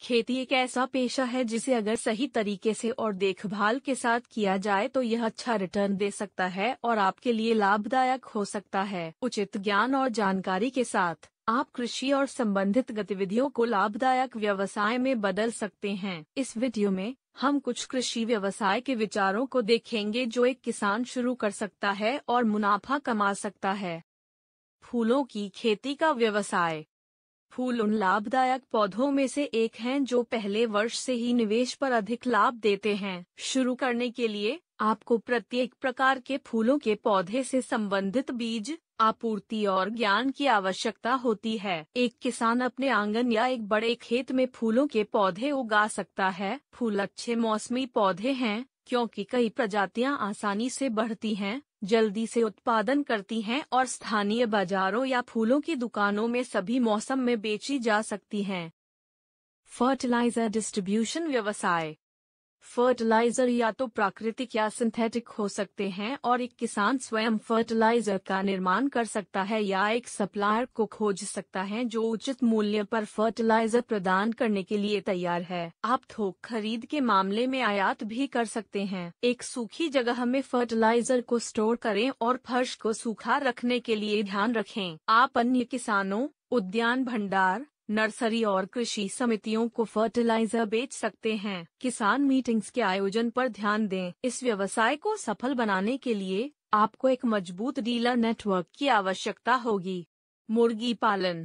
खेती एक ऐसा पेशा है जिसे अगर सही तरीके से और देखभाल के साथ किया जाए तो यह अच्छा रिटर्न दे सकता है और आपके लिए लाभदायक हो सकता है। उचित ज्ञान और जानकारी के साथ आप कृषि और संबंधित गतिविधियों को लाभदायक व्यवसाय में बदल सकते हैं। इस वीडियो में हम कुछ कृषि व्यवसाय के विचारों को देखेंगे जो एक किसान शुरू कर सकता है और मुनाफा कमा सकता है। फूलों की खेती का व्यवसाय। फूल उन लाभदायक पौधों में से एक हैं जो पहले वर्ष से ही निवेश पर अधिक लाभ देते हैं। शुरू करने के लिए आपको प्रत्येक प्रकार के फूलों के पौधे से संबंधित बीज, आपूर्ति और ज्ञान की आवश्यकता होती है। एक किसान अपने आंगन या एक बड़े खेत में फूलों के पौधे उगा सकता है। फूल अच्छे मौसमी पौधे हैं क्योंकि कई प्रजातियां आसानी से बढ़ती हैं, जल्दी से उत्पादन करती हैं और स्थानीय बाजारों या फूलों की दुकानों में सभी मौसम में बेची जा सकती हैं। फर्टिलाइजर डिस्ट्रीब्यूशन व्यवसाय। फर्टिलाइजर या तो प्राकृतिक या सिंथेटिक हो सकते हैं और एक किसान स्वयं फर्टिलाइजर का निर्माण कर सकता है या एक सप्लायर को खोज सकता है जो उचित मूल्य पर फर्टिलाइजर प्रदान करने के लिए तैयार है। आप थोक खरीद के मामले में आयात भी कर सकते हैं। एक सूखी जगह में फर्टिलाइजर को स्टोर करें और फर्श को सूखा रखने के लिए ध्यान रखें। आप अन्य किसानों, उद्यान भंडार, नर्सरी और कृषि समितियों को फर्टिलाइजर बेच सकते हैं। किसान मीटिंग्स के आयोजन पर ध्यान दें। इस व्यवसाय को सफल बनाने के लिए आपको एक मजबूत डीलर नेटवर्क की आवश्यकता होगी। मुर्गी पालन।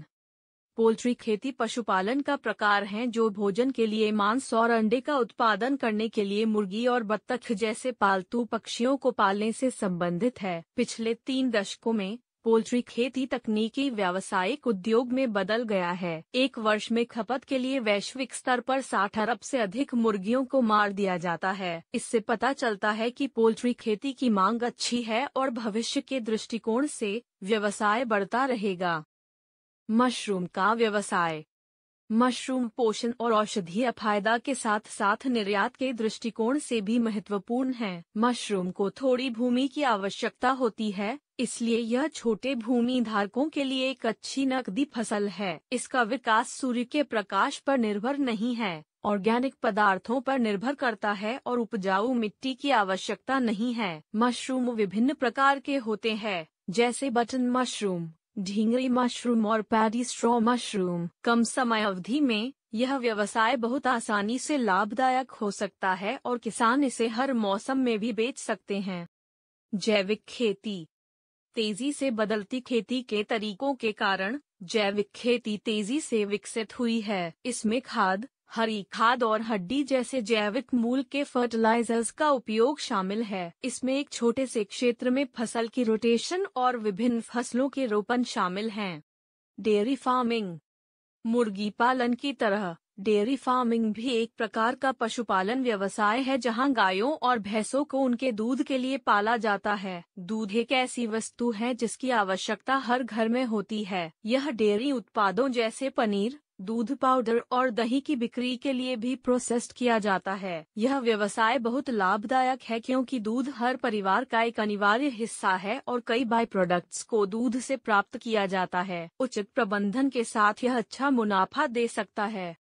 पोल्ट्री खेती पशुपालन का प्रकार है जो भोजन के लिए मांस और अंडे का उत्पादन करने के लिए मुर्गी और बत्तख जैसे पालतू पक्षियों को पालने से संबंधित है। पिछले 3 दशकों में पोल्ट्री खेती तकनीकी व्यावसायिक उद्योग में बदल गया है। एक वर्ष में खपत के लिए वैश्विक स्तर पर 60 अरब से अधिक मुर्गियों को मार दिया जाता है। इससे पता चलता है कि पोल्ट्री खेती की मांग अच्छी है और भविष्य के दृष्टिकोण से व्यवसाय बढ़ता रहेगा। मशरूम का व्यवसाय। मशरूम पोषण और औषधीय फायदा के साथ साथ निर्यात के दृष्टिकोण से भी महत्वपूर्ण है। मशरूम को थोड़ी भूमि की आवश्यकता होती है, इसलिए यह छोटे भूमि धारकों के लिए एक अच्छी नकदी फसल है। इसका विकास सूर्य के प्रकाश पर निर्भर नहीं है, ऑर्गेनिक पदार्थों पर निर्भर करता है और उपजाऊ मिट्टी की आवश्यकता नहीं है। मशरूम विभिन्न प्रकार के होते हैं, जैसे बटन मशरूम, ढींगरी मशरूम और पैडी स्ट्रॉ मशरूम। कम समय अवधि में यह व्यवसाय बहुत आसानी से लाभदायक हो सकता है और किसान इसे हर मौसम में भी बेच सकते हैं। जैविक खेती। तेजी से बदलती खेती के तरीकों के कारण जैविक खेती तेजी से विकसित हुई है। इसमें खाद, हरी खाद और हड्डी जैसे जैविक मूल के फर्टिलाइजर्स का उपयोग शामिल है। इसमें एक छोटे से क्षेत्र में फसल की रोटेशन और विभिन्न फसलों के रोपण शामिल हैं। Dairy farming. मुर्गी पालन की तरह डेयरी फार्मिंग भी एक प्रकार का पशुपालन व्यवसाय है जहां गायों और भैंसों को उनके दूध के लिए पाला जाता है। दूध एक ऐसी वस्तु है जिसकी आवश्यकता हर घर में होती है। यह डेयरी उत्पादों जैसे पनीर, दूध पाउडर और दही की बिक्री के लिए भी प्रोसेस्ड किया जाता है। यह व्यवसाय बहुत लाभदायक है क्योंकि दूध हर परिवार का एक अनिवार्य हिस्सा है और कई बाई प्रोडक्ट्स को दूध से प्राप्त किया जाता है। उचित प्रबंधन के साथ यह अच्छा मुनाफा दे सकता है।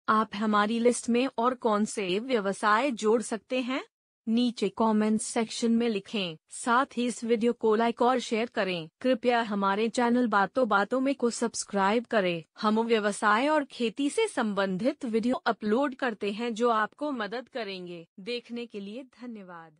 आप हमारी लिस्ट में और कौन से व्यवसाय जोड़ सकते हैं? नीचे कमेंट्स सेक्शन में लिखें। साथ ही इस वीडियो को लाइक और शेयर करें। कृपया हमारे चैनल बातों बातों में को सब्सक्राइब करें। हम व्यवसाय और खेती से संबंधित वीडियो अपलोड करते हैं जो आपको मदद करेंगे। देखने के लिए धन्यवाद।